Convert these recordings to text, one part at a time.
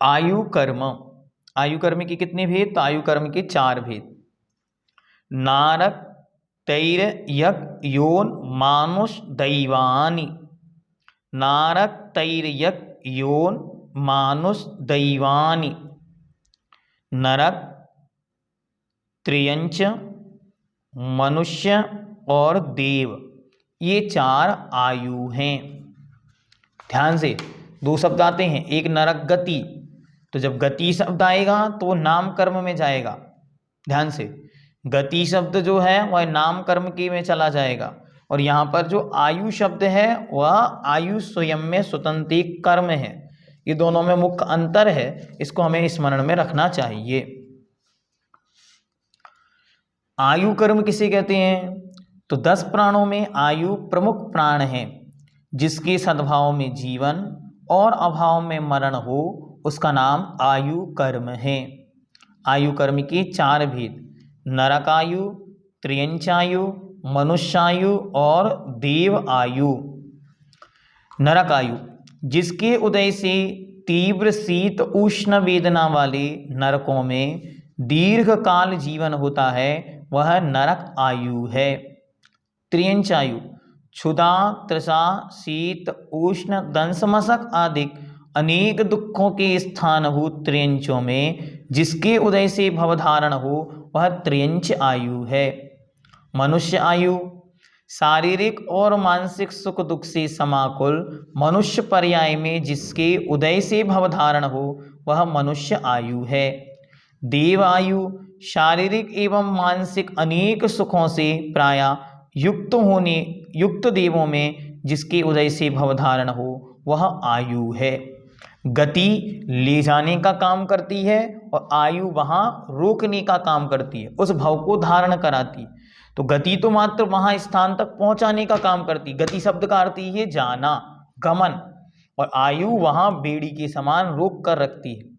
आयु कर्म, आयु कर्म के कितने भेद? तो आयु कर्म के 4 भेद। नारक तैर यक योन मानुष दैवानि, नारक तैर यक योन मानुष दैवानि, नरक, त्रियंच, मनुष्य और देव, ये 4 आयु हैं। ध्यान से 2 शब्द आते हैं, एक नरक गति, तो जब गति शब्द आएगा तो वो नाम कर्म में जाएगा। ध्यान से, गति शब्द जो है वह नाम कर्म के में चला जाएगा, और यहाँ पर जो आयु शब्द है वह आयु स्वयं में स्वतंत्र कर्म है। ये दोनों में मुख्य अंतर है, इसको हमें स्मरण में रखना चाहिए। आयु कर्म किसे कहते हैं? तो 10 प्राणों में आयु प्रमुख प्राण है, जिसके सद्भाव में जीवन और अभाव में मरण हो, उसका नाम आयु कर्म है। आयु कर्म के 4 भेद, नरकायु, त्रियंचायु, मनुष्यायु और देव आयु। नरकायु, जिसके उदय से तीव्र शीत उष्ण वेदना वाले नरकों में दीर्घ काल जीवन होता है, वह नरक आयु है। त्रियंचायु, क्षुधा, तृषा, शीत, उष्ण, दंशमशक आदि अनेक दुखों के स्थानभूत त्रियंचों में जिसके उदय से भवधारण हो, वह त्रियंच आयु है। मनुष्य आयु, शारीरिक और मानसिक सुख दुख से समाकुल मनुष्य पर्याय में जिसके उदय से भवधारण हो, वह मनुष्य आयु है। देव आयु, शारीरिक एवं मानसिक अनेक सुखों से प्रायः युक्त देवों में जिसके उदय से भवधारण हो, वह आयु है। गति ले जाने का काम करती है और आयु वहाँ रोकने का काम करती है, उस भव को धारण कराती है। तो गति तो मात्र वहाँ स्थान तक पहुँचाने का काम करती है, गति शब्द का अर्थ ही है जाना, गमन, और आयु वहाँ बेड़ी के समान रोक कर रखती है।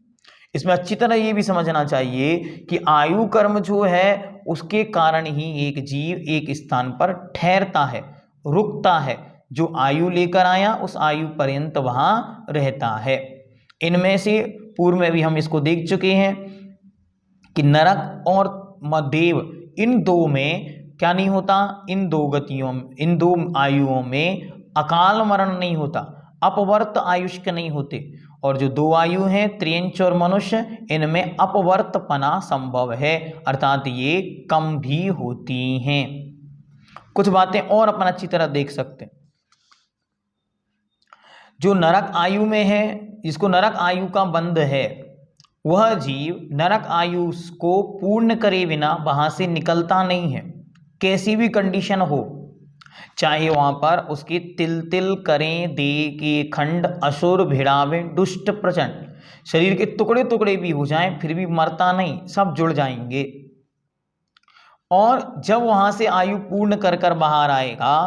इसमें अच्छी तरह ये भी समझना चाहिए कि आयु कर्म जो है उसके कारण ही एक जीव एक स्थान पर ठहरता है, रुकता है। जो आयु लेकर आया उस आयु पर्यंत वहाँ रहता है। इनमें से पूर्व में भी हम इसको देख चुके हैं कि नरक और देव, इन दो में क्या नहीं होता? इन दो गतियों, इन दो आयुओं में अकाल मरण नहीं होता, अपवर्त आयुष्क नहीं होते। और जो 2 आयु हैं त्रियंच और मनुष्य, इनमें अपवर्तपना संभव है, अर्थात ये कम भी होती हैं। कुछ बातें और अपन अच्छी तरह देख सकते हैं। जो नरक आयु में है, जिसको नरक आयु का बंध है, वह जीव नरक आयु को पूर्ण करे बिना वहां से निकलता नहीं है, कैसी भी कंडीशन हो। चाहे वहां पर उसकी तिल तिल करें दे के खंड, असुर भिड़ावे दुष्ट प्रचंड, शरीर के टुकड़े टुकड़े भी हो जाएं फिर भी मरता नहीं, सब जुड़ जाएंगे। और जब वहां से आयु पूर्ण कर कर बाहर आएगा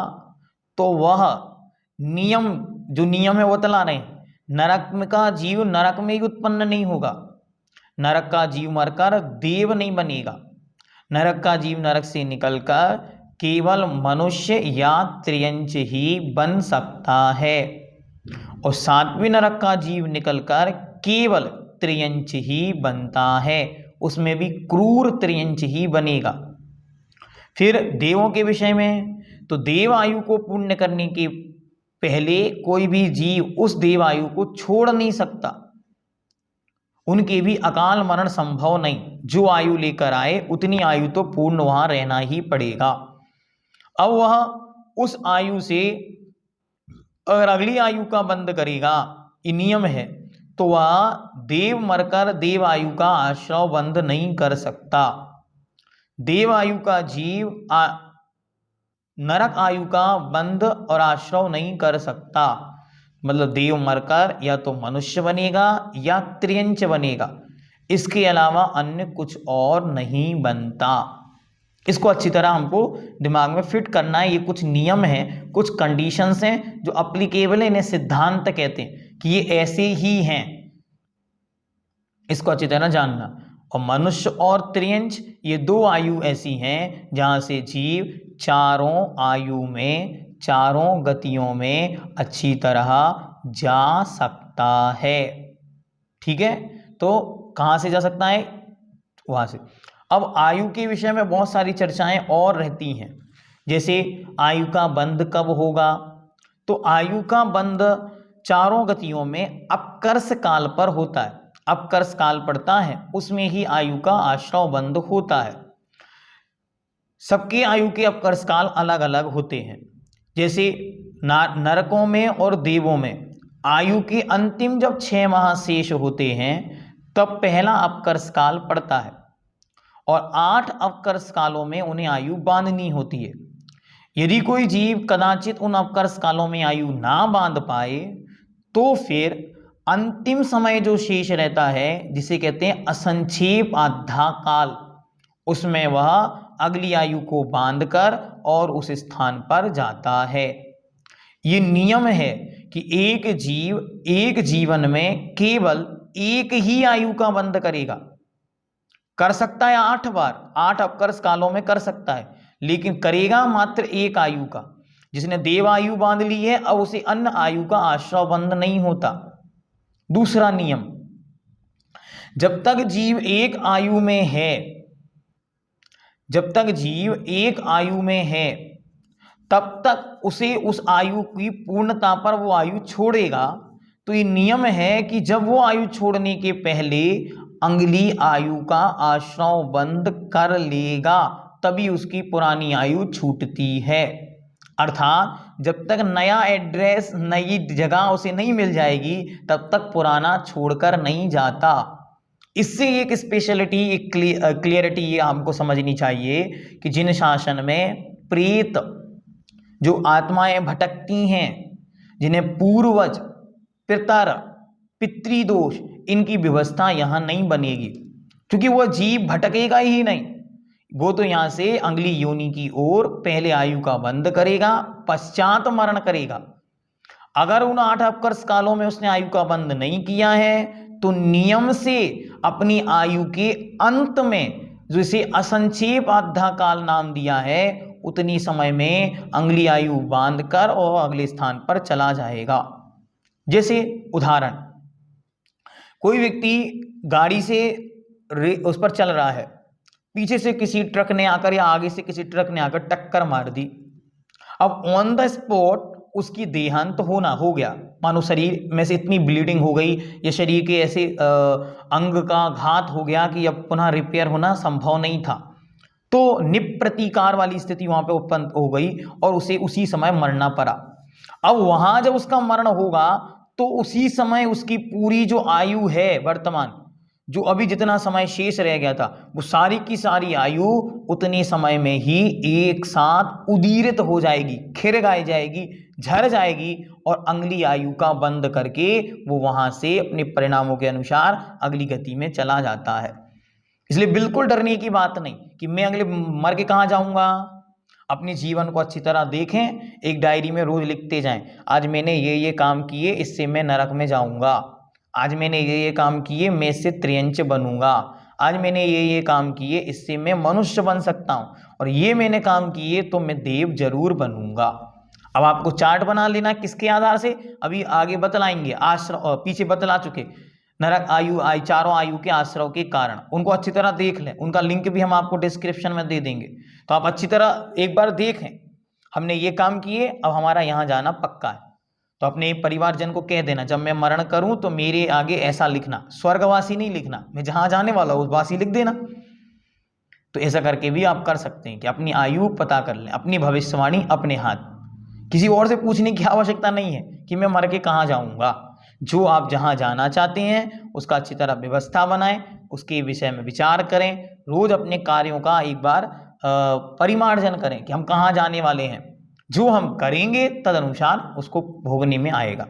तो वह नियम, जो नियम है वो तला नहीं। नरक का जीव नरक में ही उत्पन्न नहीं होगा, नरक का जीव मरकर देव नहीं बनेगा। नरक का जीव नरक से निकलकर केवल मनुष्य या त्रियंच ही बन सकता है, और 7वें नरक का जीव निकलकर केवल त्रियंच ही बनता है, उसमें भी क्रूर त्रियंच ही बनेगा। फिर देवों के विषय में, तो देव आयु को पूर्ण करने के पहले कोई भी जीव उस देव आयु को छोड़ नहीं सकता, उनके भी अकाल मरण संभव नहीं। जो आयु लेकर आए उतनी आयु तो पूर्ण वहां रहना ही पड़ेगा। अब वह उस आयु से अगर अगली आयु का बंध करेगा, ये नियम है, तो वह देव मरकर देव आयु का आश्रय बंध नहीं कर सकता। देव आयु का जीव नरक आयु का बंध और आश्रय नहीं कर सकता। मतलब देव मरकर या तो मनुष्य बनेगा या त्रियंच बनेगा, इसके अलावा अन्य कुछ और नहीं बनता। इसको अच्छी तरह हमको दिमाग में फिट करना है। ये कुछ नियम हैं, कुछ कंडीशंस हैं जो अप्लीकेबल है, इन्हें सिद्धांत कहते हैं कि ये ऐसे ही हैं, इसको अच्छी तरह जानना। और मनुष्य और त्रियंच, ये 2 आयु ऐसी हैं जहां से जीव चारों आयु में, चारों गतियों में अच्छी तरह जा सकता है। ठीक है, तो कहाँ से जा सकता है, वहां से। अब आयु के विषय में बहुत सारी चर्चाएं और रहती हैं, जैसे आयु का बंध कब होगा। तो आयु का बंध चारों गतियों में अपकर्ष काल पर होता है। अपकर्ष काल पड़ता है उसमें ही आयु का आश्रव बंध होता है। सबके आयु के अपकर्ष काल अलग अलग होते हैं। जैसे नरकों में और देवों में आयु के अंतिम जब 6 माह शेष होते हैं तब पहला अपकर्ष काल पड़ता है, और 8 अपकर्ष कालों में उन्हें आयु बांधनी होती है। यदि कोई जीव कदाचित उन अपकर्ष कालों में आयु ना बांध पाए तो फिर अंतिम समय जो शेष रहता है, जिसे कहते हैं असंक्षेप आधा काल, उसमें वह अगली आयु को बांधकर और उस स्थान पर जाता है। ये नियम है कि एक जीव एक जीवन में केवल एक ही आयु का बंध करेगा। कर सकता है 8 बार, 8 अपकर्ष कालों में कर सकता है, लेकिन करेगा मात्र एक आयु का। जिसने देव आयु बांध ली है अब उसे अन्य आयु का आश्रव बंध नहीं होता। दूसरा नियम, जब तक जीव एक आयु में है, जब तक जीव एक आयु में है तब तक उसे उस आयु की पूर्णता पर वो आयु छोड़ेगा। तो ये नियम है कि जब वो आयु छोड़ने के पहले अगली आयु का आश्रव बंद कर लेगा तभी उसकी पुरानी आयु छूटती है। अर्थात जब तक नया एड्रेस, नई जगह उसे नहीं मिल जाएगी तब तक पुराना छोड़कर नहीं जाता। इससे एक स्पेशलिटी, एक क्लियरिटी ये हमको समझनी चाहिए कि जिन शासन में प्रेत, जो आत्माएं भटकती हैं, जिन्हें पूर्वज, पितर, पितृदोष, इनकी व्यवस्था यहाँ नहीं बनेगी, क्योंकि वह जीव भटकेगा ही नहीं। वो तो यहाँ से अगली योनि की ओर पहले आयु का बंध करेगा, पश्चात मरण करेगा। अगर उन 8 अपकर्ष कालों में उसने आयु का बंध नहीं किया है तो नियम से अपनी आयु के अंत में, जिसे असंक्षेप आधा काल नाम दिया है, उतनी समय में अगली आयु बांधकर और अगले स्थान पर चला जाएगा। जैसे उदाहरण, कोई व्यक्ति गाड़ी से उस पर चल रहा है, पीछे से किसी ट्रक ने आकर या आगे से किसी ट्रक ने आकर टक्कर मार दी। अब ऑन द स्पॉट उसकी देहांत हो गया, मानो शरीर में से इतनी ब्लीडिंग हो गई या शरीर के ऐसे अंग का घात हो गया कि अब पुनः रिपेयर होना संभव नहीं था। तो निप्रतिकार वाली स्थिति वहां पे उत्पन्न हो गई और उसे उसी समय मरना पड़ा। अब वहां जब उसका मरण होगा तो उसी समय उसकी पूरी जो आयु है वर्तमान, जो अभी जितना समय शेष रह गया था, वो सारी की सारी आयु उतने समय में ही एक साथ उदीरित हो जाएगी, खिर गाई जाएगी, झड़ जाएगी और अगली आयु का बंद करके वो वहां से अपने परिणामों के अनुसार अगली गति में चला जाता है। इसलिए बिल्कुल डरने की बात नहीं कि मैं अगले मर के कहाँ जाऊंगा। अपने जीवन को अच्छी तरह देखें, एक डायरी में रोज लिखते जाएं, आज मैंने ये काम किए, इससे मैं नरक में जाऊंगा। आज मैंने ये काम किए, मैं इससे त्रियंच बनूंगा। आज मैंने ये काम किए, इससे मैं मनुष्य बन सकता हूं, और ये मैंने काम किए तो मैं देव जरूर बनूंगा। अब आपको चार्ट बना लेना, किसके आधार से, अभी आगे बतलाएंगे, आश्रव पीछे बतला चुके, नरक आयु, चारों आयु के आश्रव के कारण, उनको अच्छी तरह देख लें। उनका लिंक भी हम आपको डिस्क्रिप्शन में दे देंगे, तो आप अच्छी तरह एक बार देखें, हमने ये काम किए, अब हमारा यहाँ जाना पक्का है। तो अपने परिवारजन को कह देना, जब मैं मरण करूं तो मेरे आगे ऐसा लिखना, स्वर्गवासी नहीं लिखना, मैं जहां जाने वाला हूं उस वासी लिख देना। तो ऐसा करके भी आप कर सकते हैं कि अपनी आयु पता कर लें, अपनी भविष्यवाणी अपने हाथ। किसी और से पूछने की आवश्यकता नहीं है कि मैं मर के कहाँ जाऊंगा। जो आप जहां जाना चाहते हैं उसका अच्छी तरह व्यवस्था बनाएं, उसके विषय में विचार करें, रोज अपने कार्यों का एक बार परिमार्जन करें कि हम कहाँ जाने वाले हैं। जो हम करेंगे तदनुसार उसको भोगने में आएगा।